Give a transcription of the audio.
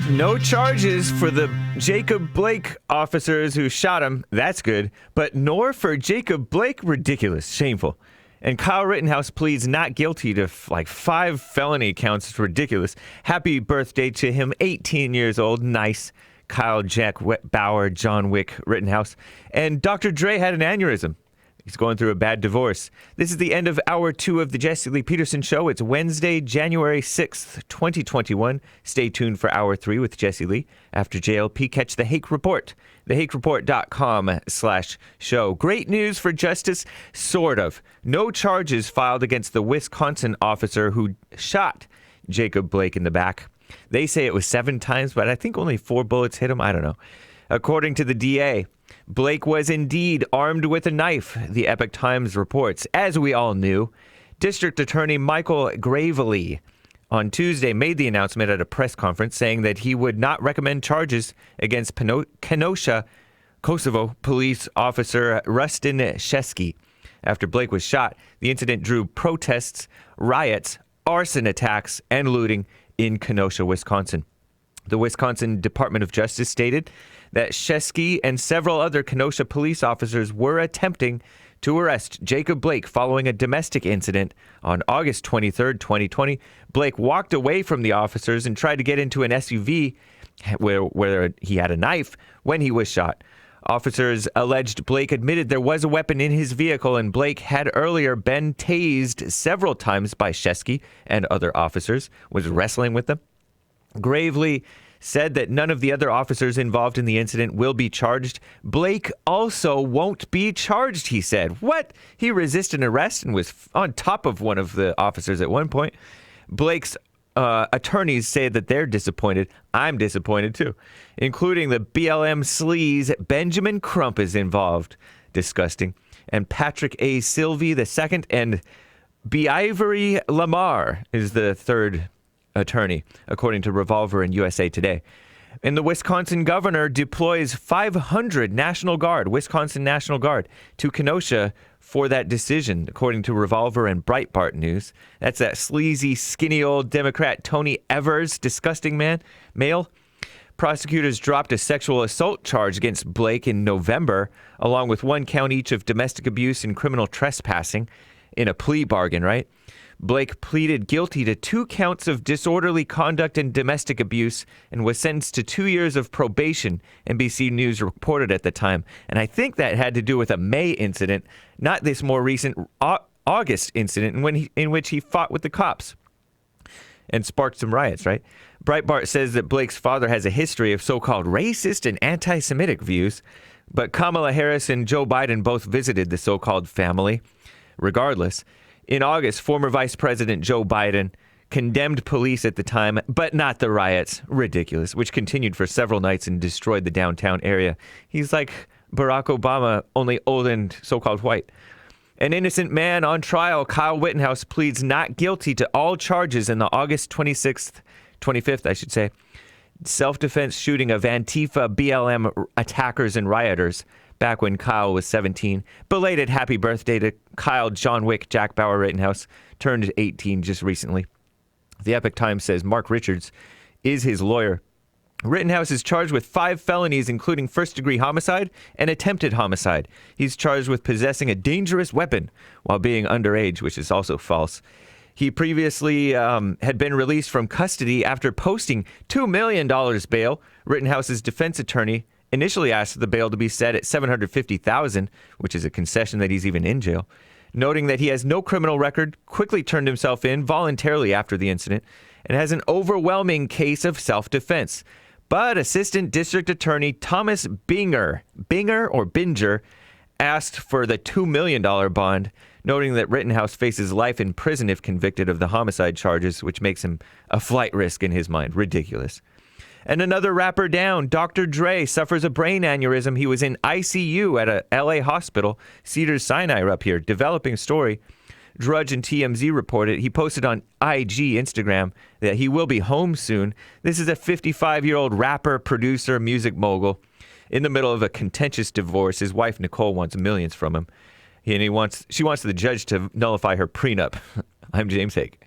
No charges for the Jacob Blake officers who shot him. That's good. But nor for Jacob Blake. Ridiculous. Shameful. And Kyle Rittenhouse pleads not guilty to 5 felony counts. It's ridiculous. Happy birthday to him. 18 years old. Nice. Kyle Jack Bauer, John Wick Rittenhouse. And Dr. Dre had an aneurysm. He's going through a bad divorce. This is the end of Hour 2 of the Jesse Lee Peterson Show. It's Wednesday, January 6th, 2021. Stay tuned for Hour 3 with Jesse Lee. After JLP, catch the Hake Report. thehakereport.com/show. Great news for justice, sort of. No charges filed against the Wisconsin officer who shot Jacob Blake in the back. They say it was 7 times, but I think only 4 bullets hit him. I don't know. According to the DA, Blake was indeed armed with a knife, the Epoch Times reports, as we all knew. District Attorney Michael Gravely on Tuesday made the announcement at a press conference saying that he would not recommend charges against Kenosha, Kosovo police officer Rustin Shesky. After Blake was shot, the incident drew protests, riots, arson attacks, and looting in Kenosha, Wisconsin. The Wisconsin Department of Justice stated that Shesky and several other Kenosha police officers were attempting to arrest Jacob Blake following a domestic incident on August 23, 2020. Blake walked away from the officers and tried to get into an SUV where he had a knife when he was shot. Officers alleged Blake admitted there was a weapon in his vehicle, and Blake had earlier been tased several times by Shesky and other officers, was wrestling with them. Gravely said that none of the other officers involved in the incident will be charged. Blake also won't be charged, he said. What? He resisted arrest and was on top of one of the officers at one point. Blake's attorneys say that they're disappointed. I'm disappointed too, including the BLM sleaze Benjamin Crump is involved. Disgusting. And Patrick A. Sylvie II and B. Ivory Lamar is the third attorney, according to Revolver and USA Today. And the Wisconsin governor deploys 500 Wisconsin National Guard to Kenosha for that decision, according to Revolver and Breitbart News. That's that sleazy, skinny old Democrat Tony Evers, disgusting male. Prosecutors dropped a sexual assault charge against Blake in November, along with 1 count each of domestic abuse and criminal trespassing in a plea bargain, right? Blake pleaded guilty to 2 counts of disorderly conduct and domestic abuse and was sentenced to 2 years of probation, NBC News reported at the time. And I think that had to do with a May incident, not this more recent August incident in which he fought with the cops and sparked some riots, right? Breitbart says that Blake's father has a history of so-called racist and anti-Semitic views, but Kamala Harris and Joe Biden both visited the so-called family. Regardless, in August, former Vice President Joe Biden condemned police at the time, but not the riots, ridiculous, which continued for several nights and destroyed the downtown area. He's like Barack Obama, only old and so-called white. An innocent man on trial, Kyle Rittenhouse, pleads not guilty to all charges in the August 25th, self-defense shooting of Antifa BLM attackers and rioters back when Kyle was 17. Belated happy birthday to Kyle John Wick Jack Bauer Rittenhouse, turned 18 just recently. The Epoch Times says Mark Richards is his lawyer. Rittenhouse is charged with 5 felonies, including first-degree homicide and attempted homicide. He's charged with possessing a dangerous weapon while being underage, which is also false. He previously had been released from custody after posting $2 million bail. Rittenhouse's defense attorney initially asked the bail to be set at $750,000, which is a concession that he's even in jail, noting that he has no criminal record, quickly turned himself in voluntarily after the incident, and has an overwhelming case of self-defense. But Assistant District Attorney Thomas Binger asked for the $2 million bond, noting that Rittenhouse faces life in prison if convicted of the homicide charges, which makes him a flight risk in his mind. Ridiculous. And another rapper down, Dr. Dre suffers a brain aneurysm. He was in ICU at a LA hospital. Cedars-Sinai up here. Developing story. Drudge and TMZ reported. He posted on IG, Instagram, that he will be home soon. This is a 55-year-old rapper, producer, music mogul. In the middle of a contentious divorce, his wife, Nicole, wants millions from him. She wants the judge to nullify her prenup. I'm James Hake.